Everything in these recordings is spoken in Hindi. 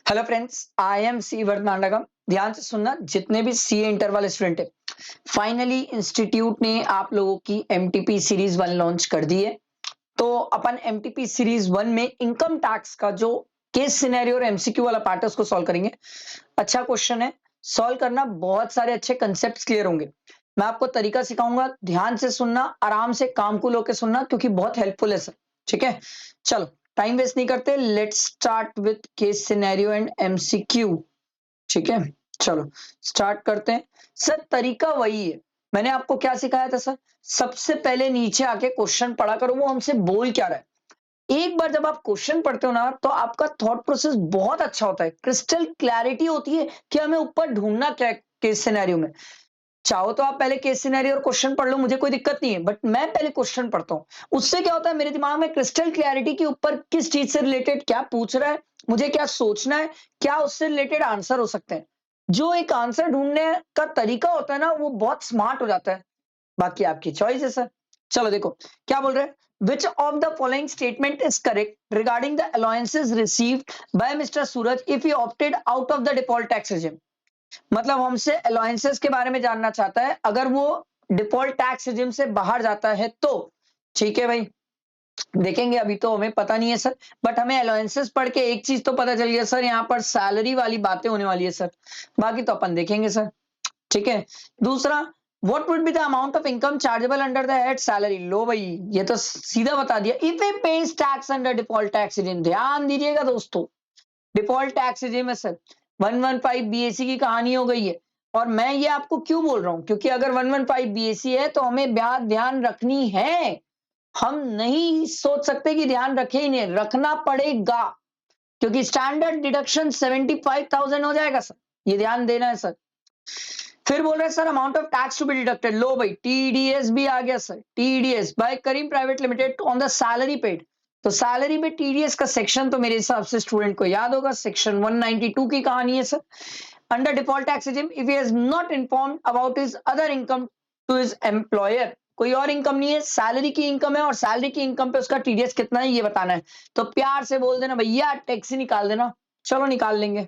Hello friends, I am C वर्धमानगम। ध्यान से सुनना जितने भी सीए इंटर वाले स्टूडेंट है। फाइनली इंस्टीट्यूट ने आप लोगों की एमटीपी सीरीज 1 लॉन्च कर दी है। तो अपन एमटीपी सीरीज 1 में इनकम टैक्स का जो केस सिनेरियो और एमसीक्यू वाला पार्ट है उसको सॉल्व करेंगे। अच्छा क्वेश्चन है, सॉल्व करना बहुत सारे अच्छे कंसेप्ट क्लियर होंगे। मैं आपको तरीका सिखाऊंगा, ध्यान से सुनना, आराम से काम को लेकर सुनना क्योंकि बहुत हेल्पफुल है सर। ठीक है, चलो टाइम वेस्ट नहीं करते, let's start with case scenario and MCQ. ठीक है, चलो स्टार्ट करते हैं। सर तरीका वही है, मैंने आपको क्या सिखाया था सर? सबसे पहले नीचे आके क्वेश्चन पढ़ा करो, वो हमसे बोल क्या रहा है। एक बार जब आप क्वेश्चन पढ़ते हो ना तो आपका थॉट प्रोसेस बहुत अच्छा होता है, क्रिस्टल क्लैरिटी होती है कि हमें ऊपर ढूंढना क्या है केस सिनेरियो में। चाहो तो आप पहले केस सिनेरियो और क्वेश्चन पढ़ लो, मुझे कोई दिक्कत नहीं है, बट मैं पहले क्वेश्चन पढ़ता हूं। उससे क्या होता है, मेरे दिमाग में क्रिस्टल क्लैरिटी के ऊपर किस चीज से रिलेटेड क्या पूछ रहा है, मुझे क्या सोचना है, क्या उससे रिलेटेड आंसर हो सकते हैं। जो एक आंसर ढूंढने का तरीका होता है ना, वो बहुत स्मार्ट हो जाता है। बाकी आपकी चॉइस है सर। चलो देखो क्या बोल रहे हैं। विच of the following statement is correct regarding the allowances received by mister Suraj if he opted out of the default tax regime. मतलब हमसे अलाउंसेस के बारे में जानना चाहता है, अगर वो डिफॉल्ट टैक्स रेजिम से बाहर जाता है तो। ठीक है भाई, देखेंगे, अभी तो हमें पता नहीं है सर, बट हमें अलाउंसेस पढ़ के एक चीज तो पता चल गया सर, यहाँ पर सैलरी वाली बातें होने वाली है सर। बाकी तो अपन देखेंगे सर। ठीक है, दूसरा, what would be the amount of income chargeable under the head salary. लो भाई, ये तो सीधा बता दिया, if a pays tax under default tax regime. ध्यान दीजिएगा दोस्तों, डिफॉल्ट टैक्स रेजिम है सर। 115 बीएससी की कहानी हो गई है। और मैं ये आपको क्यों बोल रहा हूं, क्योंकि अगर 115 बीएससी है तो हमें ब्याज ध्यान रखनी है। हम नहीं सोच सकते कि ध्यान रखे ही नहीं, रखना पड़ेगा, क्योंकि स्टैंडर्ड डिडक्शन 75,000 हो जाएगा सर। ये ध्यान देना है सर। फिर बोल रहे हैं sir amount of tax to be deducted. लो भाई, टीडीएस भी आ गया sir. TDS by Karim private limited on the salary paid. तो सैलरी में टीडीएस का सेक्शन तो मेरे हिसाब से स्टूडेंट को याद होगा, सेक्शन 192 की कहानी है sir. Under default tax regime if he has not informed about his other income to his employer. कोई और इनकम नहीं है, सैलरी की इनकम है, और सैलरी की इनकम पे उसका टीडीएस कितना है ये बताना है। तो प्यार से बोल देना भैया टैक्स ही निकाल देना। चलो निकाल लेंगे।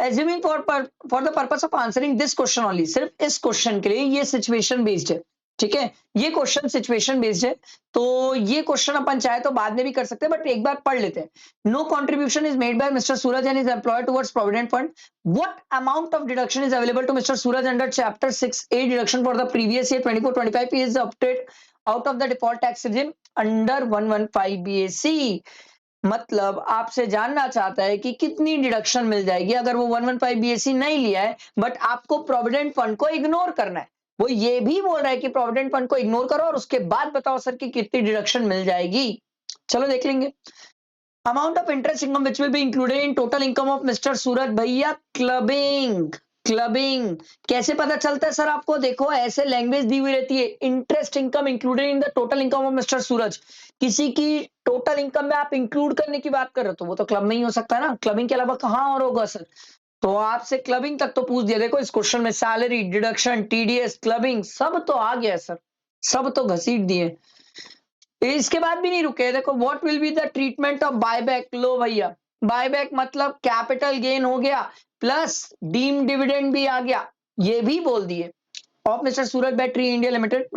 Assuming for the purpose of answering this question only, सिर्फ इस क्वेश्चन के लिए ये सिचुएशन बेस्ड है। ठीक है, ये क्वेश्चन सिचुएशन बेस्ड है, तो ये क्वेश्चन अपन चाहे तो बाद में भी कर सकते हैं, बट एक बार पढ़ लेते हैं। No contribution is made by mister Suraj and is employed towards provident fund. What amount of deduction is available to mister Suraj under chapter 6A deduction for the previous year 24-25 is opted out of the default tax regime under 115 BAC. मतलब आपसे जानना चाहता है कि कितनी डिडक्शन मिल जाएगी अगर वो 115 बीएससी नहीं लिया है, बट आपको प्रोविडेंट फंड को इग्नोर करना है। वो ये भी बोल रहा है कि प्रोविडेंट फंड को इग्नोर करो और उसके बाद बताओ सर कि कितनी डिडक्शन मिल जाएगी। चलो देख लेंगे। Amount of interest income which will be included in total income of mister Suraj. भैया क्लबिंग, क्लबिंग कैसे पता चलता है सर आपको? देखो ऐसे लैंग्वेज दी हुई रहती है, interest income included in the total income of mister Suraj. किसी की टोटल इनकम में आप इंक्लूड करने की बात कर रहे हो तो वो तो क्लब में ही हो सकता है ना, क्लबिंग के अलावा कहां और होगा सर? तो आपसे क्लबिंग तक तो पूछ दिया। देखो इस क्वेश्चन में सैलरी, डिडक्शन, टीडीएस, क्लबिंग सब तो आ गया सर, सब तो घसीट दिए। इसके बाद भी नहीं रुके। देखो what will be the treatment of buyback. लो भैया, बायबैक मतलब कैपिटल गेन हो गया प्लस डीम डिविडेंड भी आ गया, ये भी बोल दिए। Of mister Suraj battery India limited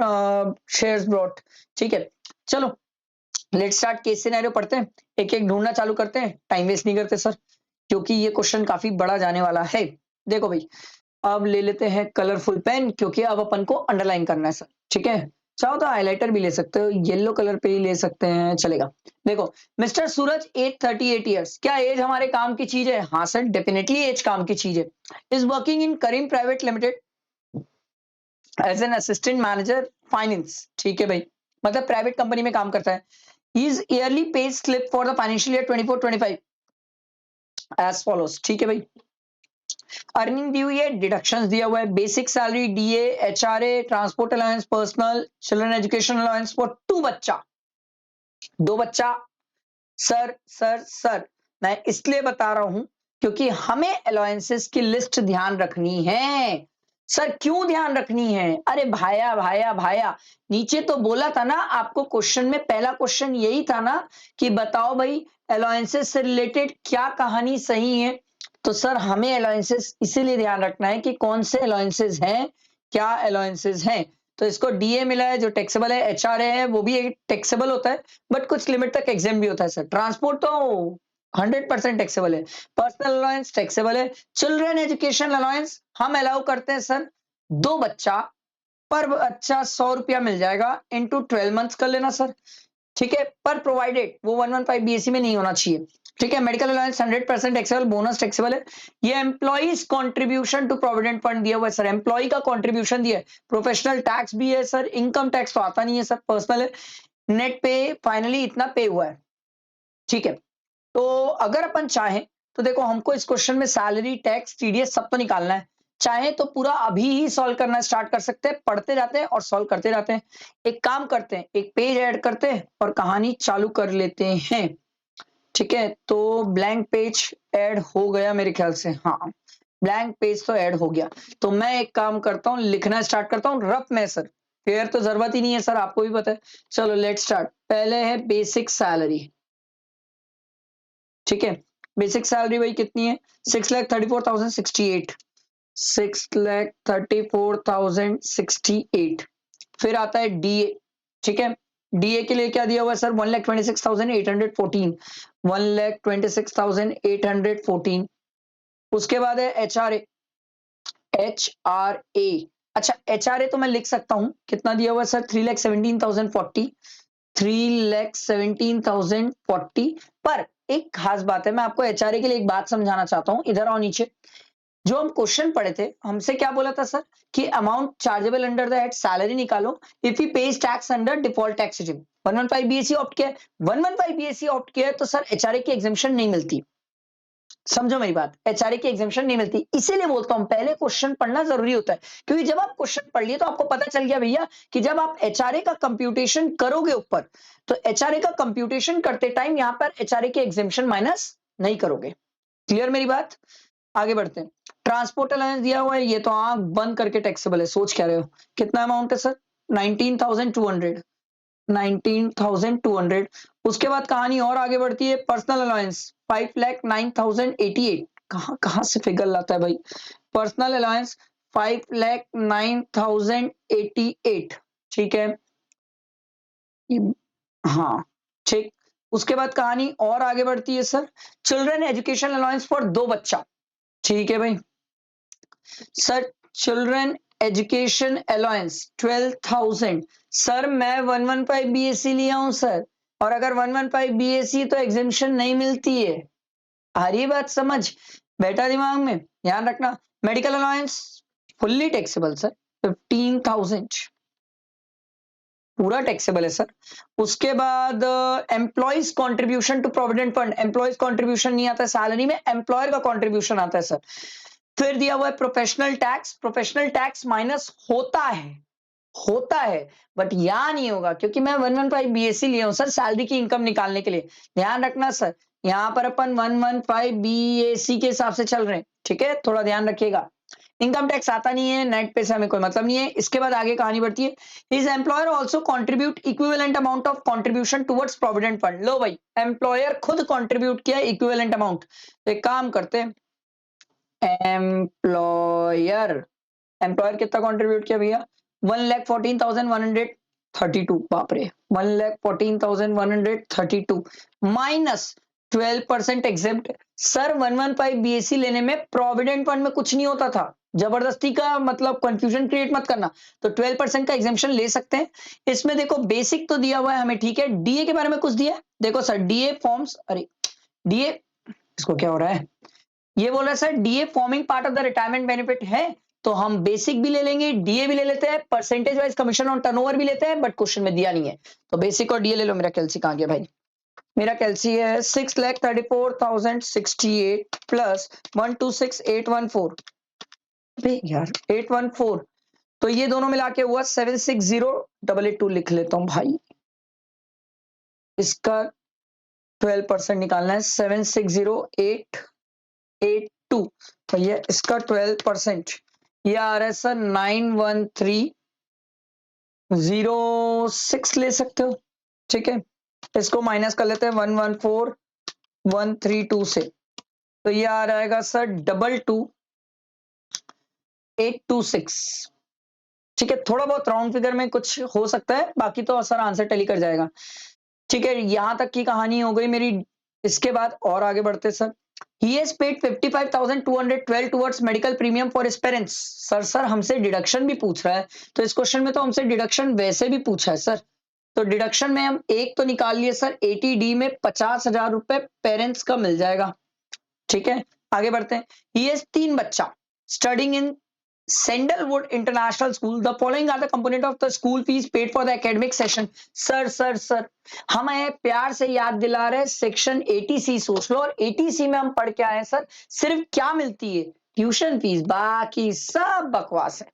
shares brought. ठीक है, चलो लेट्स स्टार्ट केस सिनेरियो पढ़ते हैं, एक एक ढूंढना चालू करते हैं, टाइम वेस्ट नहीं करते सर, क्योंकि ये क्वेश्चन काफी बड़ा जाने वाला है। देखो भाई, अब ले लेते हैं कलरफुल पेन, क्योंकि अब अपन को अंडरलाइन करना है सर। ठीक है, चाहो तो हाइलाइटर भी ले सकते हो, येलो कलर पे ही ले सकते हैं, चलेगा। देखो मिस्टर सूरज एज 38 ईयर्स। क्या एज हमारे काम की चीज है? हाँ सर, डेफिनेटली एज काम की चीज है। Is working in Karim private limited as an assistant manager finance. ठीक है भाई, मतलब प्राइवेट कंपनी में काम करता है। Is yearly pay slip for the financial year 24-25 as follows. ठीक है भाई, अर्निंग दी हुई है, डिडक्शंस दिया हुआ है, basic salary, DA, HRA, transport allowance, personal, children education allowance for 2 बच्चा, 2 बच्चा। सर सर सर, मैं इसलिए बता रहा हूं क्योंकि हमें अलाउंसेस की लिस्ट ध्यान रखनी है। सर क्यों ध्यान रखनी है? अरे भाया भाया भाया, नीचे तो बोला था ना आपको, क्वेश्चन में पहला क्वेश्चन यही था ना कि बताओ भाई अलाउंसेस से रिलेटेड क्या कहानी सही है? तो सर हमें अलाउंसेस इसीलिए ध्यान रखना है कि कौन से अलाउंसेस हैं, क्या अलाउंसेस हैं। तो इसको डीए मिला है जो टैक्सेबल है, एचआरए है वो भी एक टैक्सेबल होता है, बट कुछ लिमिट तक एग्जेम्प्ट भी होता है सर। ट्रांसपोर्ट तो 100% टैक्सेबल है। पर्सनल अलाउंस टैक्सेबल है। चिल्ड्रन एजुकेशन अलाउंस हम अलाउ करते हैं सर, 2 बच्चा पर बच्चा 100 रुपया मिल जाएगा इनटू 12 मंथ्स कर लेना सर। ठीक है, पर प्रोवाइडेड वो 115 बीएससी में नहीं होना चाहिए। ठीक है, medical allowance 100% taxable, bonus taxable है। ये employees contribution to provident fund दिया हुआ है सर, एम्प्लॉय का कंट्रीब्यूशन दिया है। प्रोफेशनल टैक्स भी है सर, इनकम टैक्स तो आता नहीं है सर, पर्सनल है। नेट पे फाइनली इतना पे हुआ है। ठीक है, तो अगर अपन चाहें तो देखो हमको इस क्वेश्चन में सैलरी, टैक्स, टीडीएस सब तो निकालना है। चाहे तो पूरा अभी ही सॉल्व करना स्टार्ट कर सकते हैं, पढ़ते जाते हैं और सॉल्व करते जाते हैं। एक काम करते हैं, एक पेज ऐड करते हैं और कहानी चालू कर लेते हैं। ठीक है, तो ब्लैंक पेज ऐड हो गया मेरे ख्याल से, हाँ ब्लैंक पेज तो ऐड हो गया। तो मैं एक काम करता हूँ, लिखना स्टार्ट करता हूँ रफ में सर, फेयर तो जरूरत ही नहीं है सर, आपको भी पता है। चलो लेट स्टार्ट। पहले है बेसिक सैलरी। ठीक है, बेसिक सैलरी भाई कितनी है? 6,34,068, 6,34,068। फिर आता है डीए। ठीक है, डीए के लिए क्या दिया हुआ है सर? 1,26,814, 1,26,814। उसके बाद है एचआरए। एचआरए, अच्छा एचआरए तो मैं लिख सकता हूं, कितना दिया हुआ है सर? 3,17,040, 3,17,040। पर एक खास बात है, मैं आपको एचआरए के लिए एक बात समझाना चाहता हूं, इधर आओ नीचे। जो हम क्वेश्चन पढ़े थे, हमसे क्या बोला था सर कि amount chargeable under the head salary निकालो if he pays tax under default tax regime. 115 BSC opt किया है, 115 बीएससी ऑप्ट किया है तो सर एचआरए की एग्जेम्पशन नहीं मिलती। समझो मेरी बात, एचआरए की एग्जेम्पशन नहीं मिलती। इसीलिए बोलता हूं पहले क्वेश्चन पढ़ना जरूरी होता है, क्योंकि जब आप क्वेश्चन पढ़ लिए तो आपको पता चल गया भैया कि जब आप एचआरए का कंप्यूटेशन करोगे ऊपर, तो एचआरए का कंप्यूटेशन करते टाइम यहां पर एचआरए की एग्जेम्पशन माइनस नहीं करोगे। क्लियर मेरी बात? आगे बढ़ते हैं। ट्रांसपोर्ट अलाउंस दिया हुआ है, ये तो आंख बंद करके टैक्सेबल है, सोच क्या रहे हो? कितना अमाउंट है सर? 19,200, 19,200। उसके बाद कहानी और आगे बढ़ती है। पर्सनल अलाउंस 5,09,088, कहां कहां से फिगर लाता है भाई। Personal allowance 5,09,088। ठीक है, हाँ ठीक। उसके बाद कहानी और आगे बढ़ती है sir. Children education allowance for 2 बच्चा। ठीक है भाई sir, children education allowance 12,000। Sir मैं 115 बीएससी लिया हूं सर, और अगर 115 बीएससी तो एग्जेम्पशन नहीं मिलती है। आ रही बात समझ? बेटा दिमाग में ध्यान रखना। Medical allowance fully taxable sir, 15,000 पूरा टैक्सेबल है सर। उसके बाद employees contribution to provident fund, employees contribution नहीं आता है सैलरी में, एम्प्लॉयर का कंट्रीब्यूशन आता है सर। फिर दिया हुआ है professional tax, professional tax minus होता है बट यहां नहीं होगा, क्योंकि मैं 115 बीएससी लिया हूं सर सैलरी की इनकम निकालने के लिए। ध्यान रखना सर, यहां पर अपन 115 बीएससी के हिसाब से चल रहे हैं। ठीक है, थोड़ा ध्यान रखिएगा। इनकम टैक्स आता नहीं है, नेट पे से हमें कोई मतलब नहीं है। इसके बाद आगे कहानी बढ़ती है। His employer also contribute equivalent amount of contribution towards provident fund. लो भाई, एम्प्लॉयर खुद कॉन्ट्रीब्यूट किया इक्विवेलेंट अमाउंट। तो एक काम करते हैं, एम्प्लॉयर एम्प्लॉयर कितना कंट्रीब्यूट किया भैया? 1,14,132। बाप रे, 1,14,132 माइनस 12% एग्जेम्प्ट। सर 115 बीएससी लेने में प्रोविडेंट फंड में कुछ नहीं होता था, जबरदस्ती का मतलब कंफ्यूजन क्रिएट मत करना। तो 12% का एग्जेम्पशन ले सकते हैं। इसमें देखो बेसिक तो दिया हुआ है हमें, ठीक है। डीए के बारे में कुछ दिया है, देखो सर डीए फॉर्म्स, अरे डीए, इसको क्या हो रहा है? ये बोल रहा है sir DA forming part of the retirement benefit है, तो हम बेसिक भी ले लेंगे, डीए भी ले लेते हैं, percentage wise commission on turnover भी लेते हैं, बट क्वेश्चन में दिया नहीं है तो बेसिक और डीए ले लो। मेरा कैलसी कहां गया भाई? मेरा कैलसी है 6,34,068 प्लस 126,814। अरे यार 814, तो ये दोनों मिला के हुआ 760,882। लिख लेता हूं भाई, इसका 12% निकालना है। 760,882, तो ये इसका 12%, ये आ रहा है सर 91306 ले सकते हो। ठीक है, इसको माइनस कर लेते हैं 114 132 से, तो ये आ जाएगा सर 22826। ठीक है, थोड़ा बहुत राउंड फिगर में कुछ हो सकता है, बाकी तो सर आंसर टैली कर जाएगा। ठीक है, यहां तक की कहानी हो गई मेरी। इसके बाद और आगे बढ़ते sir. He has paid 55,212 towards medical premium for his parents। Sir हमसे डिडक्शन भी पूछ रहा है, तो इस क्वेश्चन में तो हमसे डिडक्शन वैसे भी पूछा है सर। तो डिडक्शन में हम एक तो निकाल लिए सर, 80D में 50,000 रुपए पेरेंट्स का मिल जाएगा। ठीक है, आगे बढ़ते हैं। He has 3 बच्चा studying in Sandalwood International School। The following are the component of the school fees paid for the academic session। Sir हमें प्यार से याद दिला रहे सेक्शन 80C सोच लो, और 80C में हम पढ़ के आए सर, सिर्फ क्या मिलती है? ट्यूशन फीस, बाकी सब बकवास है।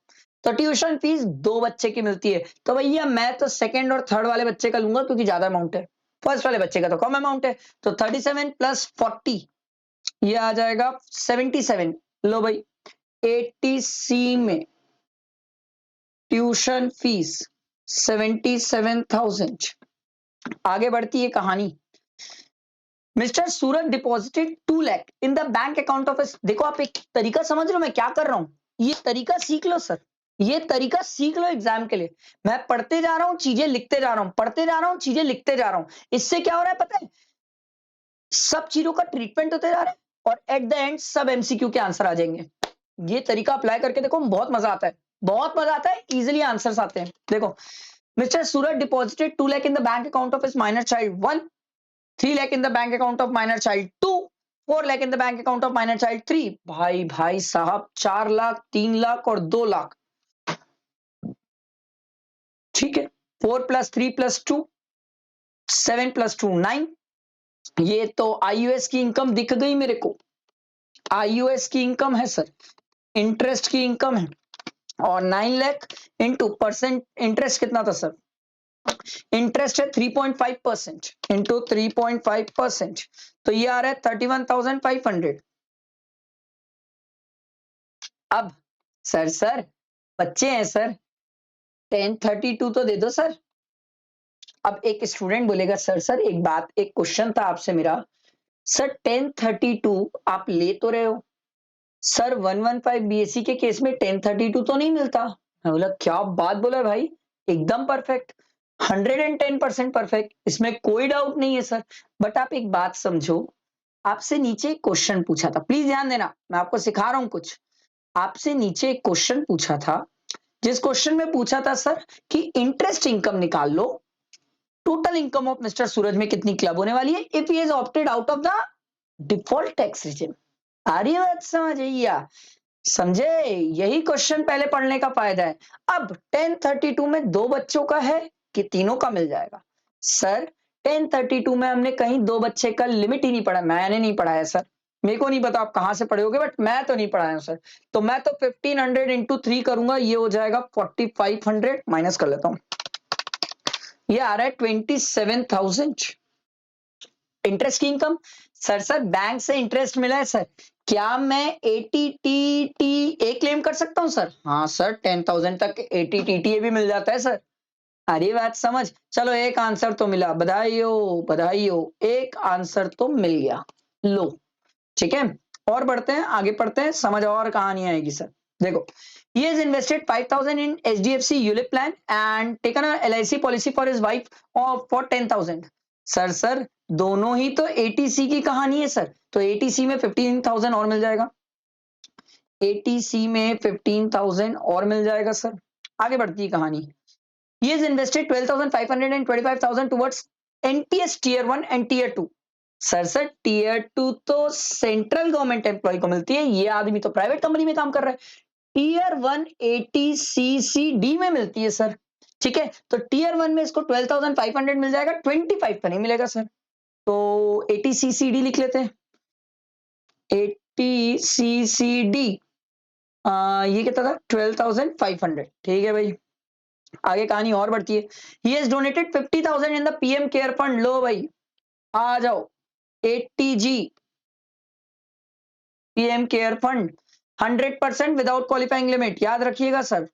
तो ट्यूशन फीस 2 बच्चे की मिलती है, तो भैया मैं तो सेकंड और थर्ड वाले बच्चे का लूंगा क्योंकि ज्यादा अमाउंट है, फर्स्ट वाले बच्चे का तो कम अमाउंट है। तो 37 प्लस 40 ये आ जाएगा 77। लो भाई, 80C में ट्यूशन फीस 77,000। आगे बढ़ती है कहानी। Mister Suraj deposited 2 lakh in the bank account of. देखो आप एक तरीका समझ रहे हो मैं क्या कर रहा हूं, ये तरीका सीख लो सर, ये तरीका सीख लो एग्जाम के लिए। मैं पढ़ते जा रहा हूं, चीजें लिखते जा रहा हूं, पढ़ते जा रहा हूं, चीजें लिखते जा रहा हूं। इससे क्या हो रहा है पता है? सब चीजों का ट्रीटमेंट होते जा रहा है, और एट द एंड सब एमसीक्यू के आंसर आ जाएंगे। ये तरीका अप्लाई करके देखो, बहुत मजा आता है, बहुत मजा आता है, इजीली आंसर्स आते हैं। देखो, mister Suraj deposited 2 lakh in the bank account of his minor child 1, 3 lakh in the bank account of minor child 2, 4 lakh in the bank account of minor child 3। भाई साहब, 4 लाख, 3 लाख और 2 लाख। ठीक है, 4 प्लस 3 प्लस 2, 7 प्लस 2 9। ये तो आईयूएस की इनकम दिख गई मेरे को, आईयूएस की इनकम है सर, इंटरेस्ट की इनकम है। और 9 लाख इंटू परसेंट इंटरेस्ट कितना था सर? इंटरेस्ट है 3.5% इंटू 3.5%, तो ये आ रहा है 31,500। अब सर बच्चे हैं सर, 1032 तो दे दो सर। अब एक स्टूडेंट बोलेगा सर एक बात, एक क्वेश्चन था आपसे मेरा, सर 1032 आप ले तो रहे हो सर, 115 बीएससी के केस में 1032 तो नहीं मिलता। मैं बोला क्या बात बोला भाई, एकदम परफेक्ट, 110% परफेक्ट, इसमें कोई डाउट नहीं है सर। बट आप एक बात समझो, आपसे नीचे एक क्वेश्चन पूछा था, प्लीज ध्यान देना, मैं आपको सिखा रहा हूं कुछ। आपसे नीचे एक क्वेश्चन पूछा था, जिस क्वेश्चन में पूछा था सर कि इंटरेस्ट इनकम निकाल लो, total income of mister Suraj में कितनी क्लब होने वाली है if he is opted out of the default tax regime. आ रही है बात समझ, समझे? यही क्वेश्चन पहले पढ़ने का फायदा है। अब 1032 में 2 बच्चों का है कि तीनों का मिल जाएगा? सर 1032 में हमने कहीं 2 बच्चे का लिमिट ही नहीं पढ़ा, मैंने नहीं पढ़ाया सर, मेरे को नहीं पता आप कहां से पढ़े होगे, बट मैं तो नहीं पढ़ाया हूं सर। तो मैं तो 1500 इंटू 3 करूंगा, ये हो जाएगा 4500, माइनस कर लेता हूं, ये आ रहा है 27,000। इंटरेस्ट की इनकम, सर बैंक से इंटरेस्ट मिला है सर, क्या मैं एटीटीटीए क्लेम कर सकता हूं सर? हाँ सर, 10,000 तक एटीटीटीए भी मिल जाता है सर। अरे बात समझ, चलो एक आंसर तो मिला, बधाई हो बधाई हो, एक आंसर तो मिल गया। लो ठीक है, और बढ़ते हैं, आगे पढ़ते हैं, समझ और कहानी आएगी सर। देखो, he has invested 5,000 in HDFC ULIP plan and taken a LIC policy for his wife for 10,000। Sir दोनों ही तो एटीसी की कहानी है सर, तो एटीसी में 15,000 और मिल जाएगा, एटीसी में 15,000 और मिल जाएगा सर। आगे बढ़ती है कहानी। He has invested 12,500 and 25,000 towards NTS Tier 1 and Tier 2। Sir tier 2 तो सेंट्रल गवर्नमेंट एम्प्लॉय को मिलती है, ये आदमी तो प्राइवेट कंपनी में काम कर रहा है। टीयर 1 एटीसीसीडी में मिलती है सर। ठीक है, तो टीयर 1 में इसको 12,500 मिल जाएगा, 25 का नहीं मिलेगा सर, तो एटीसीसीडी लिख लेते हैं। एटीसीसीडी ये कितना था? 12,500। ठीक है भाई, आगे कहानी और बढ़ती है। He has donated 50,000 in the PM care fund. लो भाई आ जाओ, 80G PM care fund, 100% without qualifying limit, याद रखिएगा सर।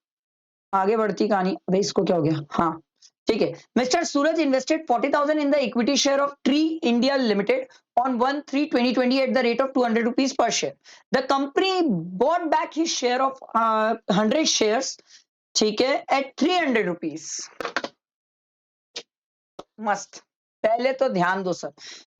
आगे बढ़ती कहानी, अबे इसको क्या हो गया? हाँ, ठीक है, mister Suraj invested 40,000 in the equity share of tree India limited on 1/3/2020 at the rate of 200 rupees per share. The company bought back his share of 100 shares, ठीक है, at 300 rupees. मस्त। पहले तो ध्यान दो सर,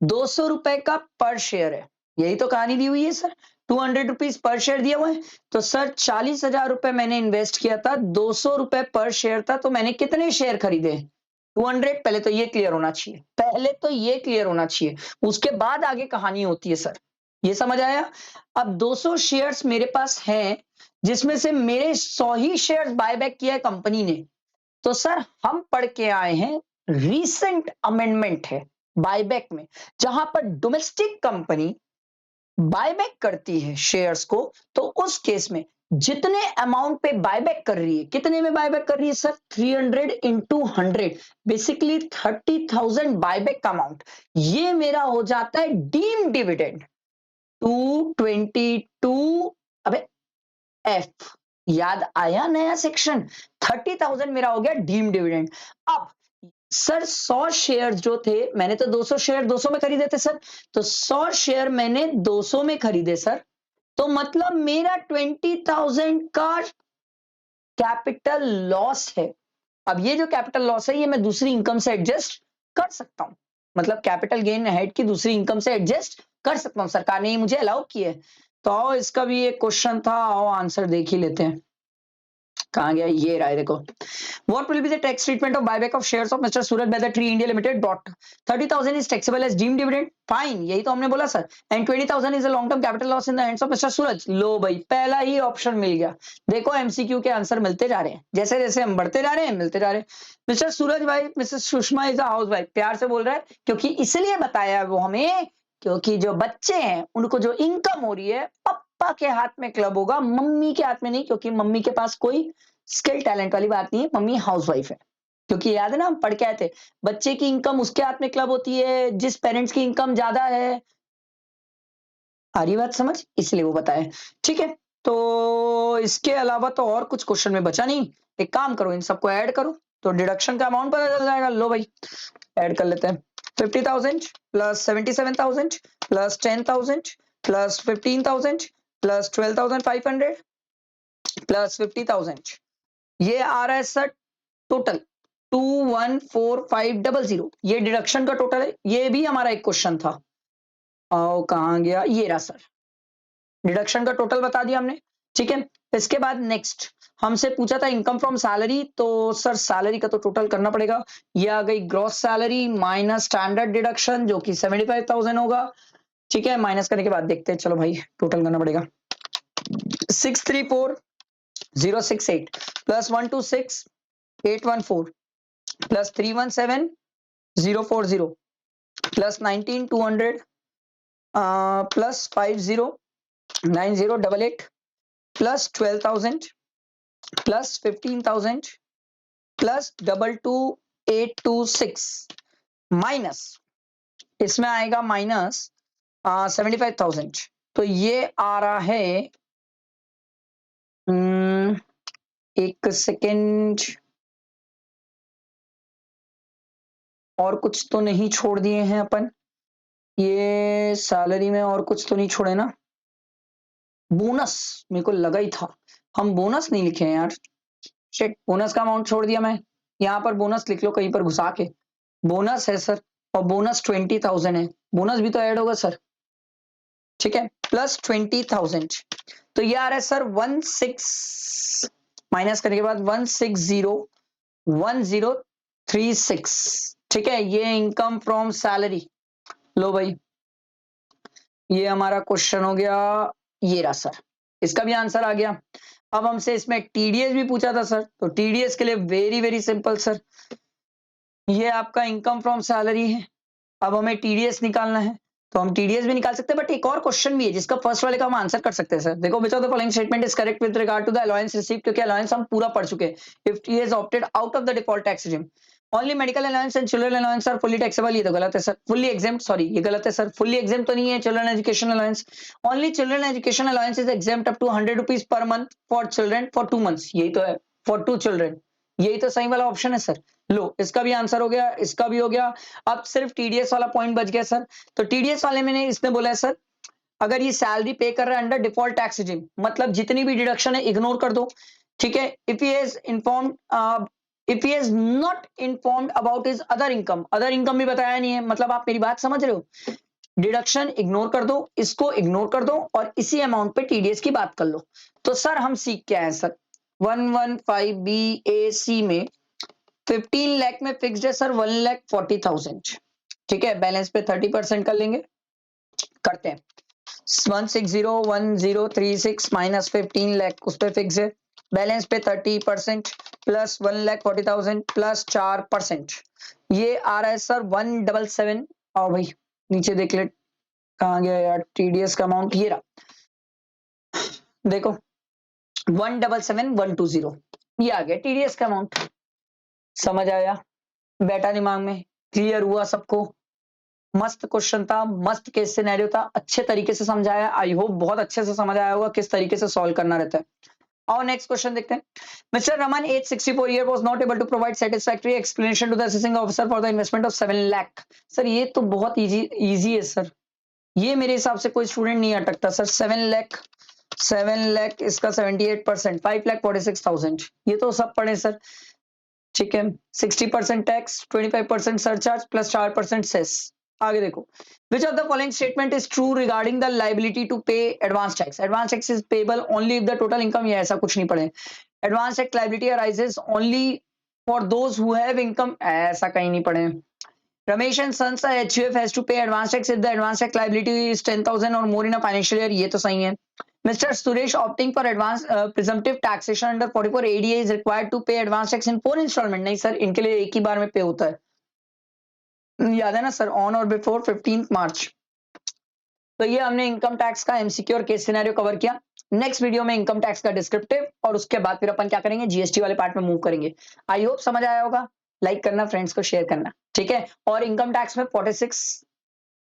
200 रुपए का पर शेयर है, यही तो कहानी दी हुई है सर। 200 रुपीज पर शेयर दिया हुआ है, तो सर 40,000 रुपए मैंने इन्वेस्ट किया था, 200 रुपए पर शेयर था, तो मैंने कितने शेयर खरीदे? 200। पहले तो ये क्लियर होना चाहिए, पहले तो ये क्लियर होना चाहिए, उसके बाद आगे कहानी होती है सर। ये समझ आया? अब 200 शेयर्स मेरे पास हैं, जिसमें से मेरे 100 ही शेयर्स बायबैक किया है कंपनी ने। तो सर हम पढ़ के आए हैं, रीसेंट अमेंडमेंट है बायबैक में, जहां पर डोमेस्टिक कंपनी बायबैक करती है शेयर्स को, तो उस केस में जितने अमाउंट पे बायबैक कर रही है, कितने में बायबैक कर रही है सर? 300 इंटू 100, बेसिकली 30,000 बायबैक का अमाउंट, ये मेरा हो जाता है डीम डिविडेंड 222। अबे एफ, याद आया नया सेक्शन? 30,000 मेरा हो गया डीम डिविडेंड। अब सर 100 शेयर जो थे, मैंने तो 200 शेयर 200 में खरीदे थे सर, तो 100 शेयर मैंने 200 में खरीदे सर, तो मतलब मेरा 20,000 का कैपिटल लॉस है। अब ये जो कैपिटल लॉस है, ये मैं दूसरी इनकम से एडजस्ट कर सकता हूं, मतलब कैपिटल गेन हेड की दूसरी इनकम से एडजस्ट कर सकता हूं, सरकार ने ये मुझे अलाउ किया है। तो आओ इसका भी एक क्वेश्चन था, आओ आंसर देख ही लेते हैं। कहां गया? ये रहा है, देखो। What will be the tax treatment of buyback of shares of Mr. Suraj by the Tree India Limited? Dot 30,000 is taxable as deemed dividend. Fine, यही तो हमने बोला sir. And 20,000 is a long term capital loss in the hands of Mr. Suraj. लो भाई, पहला ही ऑप्शन मिल गया। देखो एमसीक्यू के आंसर मिलते जा रहे हैं, जैसे जैसे हम बढ़ते जा रहे हैं मिलते जा रहे हैं। मिस्टर सूरज भाई, Mrs Sushma is a house wife, प्यार से बोल रहा है, क्योंकि इसलिए बताया वो हमें, क्योंकि जो बच्चे हैं उनको जो इनकम हो रही है, पापा के हाथ में क्लब होगा, मम्मी के हाथ में नहीं, क्योंकि मम्मी के पास कोई स्किल टैलेंट वाली बात नहीं है, मम्मी हाउसवाइफ है। क्योंकि याद है ना, हम पढ़ के आए थे, बच्चे की इनकम उसके हाथ में क्लब होती है जिस पेरेंट्स की इनकम ज्यादा है। आ रही बात समझ? इसलिए वो बताया। ठीक है, तो इसके अलावा तो और कुछ क्वेश्चन में बचा नहीं। एक काम करो, इन सबको ऐड करो, तो डिडक्शन का अमाउंट पता चल जाएगा। लो भाई, ऐड कर लेते हैं। 50,000 plus 77,000 plus 10,000 plus 15,000 plus 12,500 plus 50,000, ये आ रहा है सर टोटल 214500। ये डिडक्शन का टोटल है। ये भी हमारा एक क्वेश्चन था, आओ कहां गया? ये रहा सर, डिडक्शन का टोटल बता दिया हमने। ठीक है, इसके बाद नेक्स्ट हमसे पूछा था इनकम फ्रॉम सैलरी, तो सर सैलरी का तो टोटल करना पड़ेगा। ये आ गई gross salary minus standard deduction, जो कि 75,000 होगा। ठीक है, माइनस करने के बाद देखते हैं, चलो भाई टोटल करना पड़ेगा। 634,068 plus 126,814 plus 317,040 plus 19,200 plus 50,9088 plus 12,000 plus 15,000 plus 22,826 minus, इसमें आएगा माइनस 75,000। तो ये आ रहा है, एक सेकेंड, और कुछ तो नहीं छोड़ दिए हैं अपन, ये सैलरी में और कुछ तो नहीं छोड़े ना? बोनस, मेरे को लगा ही था हम बोनस नहीं लिखे हैं यार। शिट, बोनस का अमाउंट छोड़ दिया मैं। यहाँ पर बोनस लिख लो कहीं पर घुसा के, बोनस है सर, और बोनस 20,000 है, बोनस भी तो ऐड होगा सर। ठीक है, प्लस 20,000, तो ये आ रहा है सर 16 माइनस करने के बाद 160,1036। ठीक है, ये इनकम फ्रॉम सैलरी। लो भाई, ये हमारा क्वेश्चन हो गया, ये रहा सर, इसका भी आंसर आ गया। अब हमसे इसमें टीडीएस भी पूछा था सर, तो टीडीएस के लिए वेरी वेरी सिंपल सर, ये आपका इनकम फ्रॉम सैलरी है। अब हमें टीडीएस निकालना है, तो हम टीडीएस भी निकाल सकते हैं, बट एक और क्वेश्चन भी है जिसका फर्स्ट वाले का हम आंसर कर सकते हैं सर। देखो, which of the following statement is correct with regard to the allowance received, क्योंकि अलाउंस हम पूरा पढ़ चुके हैं। If he is opted out of the default tax regime, only medical allowance and children allowance are fully taxable. ये तो गलत है सर, फुल्ली एग्जेम्प्ट, सॉरी ये गलत है सर, फुल्ली एग्जेम्प्ट तो नहीं है children education allowance. Only children education allowance is exempt up to 100 rupees पर month for children for 2 months। यही तो है, फॉर 2 children, यही तो सही वाला ऑप्शन है सर। लो, इसका भी आंसर हो गया, इसका भी हो गया। अब सिर्फ टीडीएस वाला पॉइंट बच गया सर। तो टीडीएस वाले में इसने बोला है सर, अगर ये सैलरी पे कर रहा है अंडर डिफॉल्ट टैक्स रिजिम, मतलब जितनी भी डिडक्शन है इग्नोर कर दो, ठीक है। If he is not informed about his other income भी बताया नहीं है, मतलब आप मेरी बात समझ रहे हो। डिडक्शन इग्नोर कर दो, इसको इग्नोर कर दो और इसी अमाउंट पे टीडीएस की बात कर लो। तो सर हम सीख क्या है सर, 115 बी ए सी में 15 लाख में फिक्स्ड है सर 1,40,000, ठीक है। बैलेंस पे 30% कर लेंगे, करते हैं। 1601036 माइनस 15 लाख उस पे फिक्स है, बैलेंस पे 30% प्लस 1,40,000 प्लस 4%, ये आ रहा है सर 177। आओ भाई नीचे देख ले, कहाँ गया यार टीडीएस का अमाउंट, ये रहा देखो 177,120, ये आ गया टीडीएस का अमाउंट। समझ आया, बैठा दिमाग में, क्लियर हुआ सबको। मस्त क्वेश्चन था, मस्त केस सिनेरियो था, अच्छे तरीके से समझाया। आई होप बहुत अच्छे से समझ आया होगा किस तरीके से सॉल्व करना रहता है। और नेक्स्ट क्वेश्चन देखते हैं। Mister Raman age 64 year was not able to provide satisfactory explanation to the assessing officer for the investment of 7 lakh. Sir ये तो बहुत इजी है सर, ये मेरे हिसाब से कोई स्टूडेंट नहीं अटकता सर। 7 लाख इसका 78%, 5,46,000, ये तो सब पढ़े सर, ठीक है। 60% टैक्स, 25% सरचार्ज प्लस 4% सेस। आगे देखो, which of the following statement is true regarding the liability to pay advance tax. Advance tax is payable only if the total income, ये ऐसा कुछ नहीं पढ़े। Advance tax liability arises only for those who have income, ऐसा कहीं नहीं पढ़े। Ramesh and Sons HUF has to pay advance tax if the advance tax liability is 10,000 or more in a financial year, ये तो सही है। Mr. Suresh opting for advance presumptive taxation under 44 ADA is required to pay advance tax in 4 installment। नहीं सर, इनके लिए एक ही बार में पे होता है, याद है ना सर, ऑन और बिफोर 15 मार्च। तो ये हमने इनकम टैक्स का एमसीक्यू और केस सिनेरियो कवर किया। नेक्स्ट वीडियो में इनकम टैक्स का डिस्क्रिप्टिव और उसके बाद फिर अपन क्या करेंगे, जीएसटी वाले पार्ट में मूव करेंगे। आई होप समझ आया होगा, लाइक करना, फ्रेंड्स को शेयर करना, ठीक है। और इनकम टैक्स में 46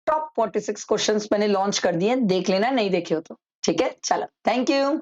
टॉप 46 क्वेश्चंस मैंने लॉन्च कर दिए, देख लेना नहीं देखे हो तो, ठीक है। चलो, थैंक यू।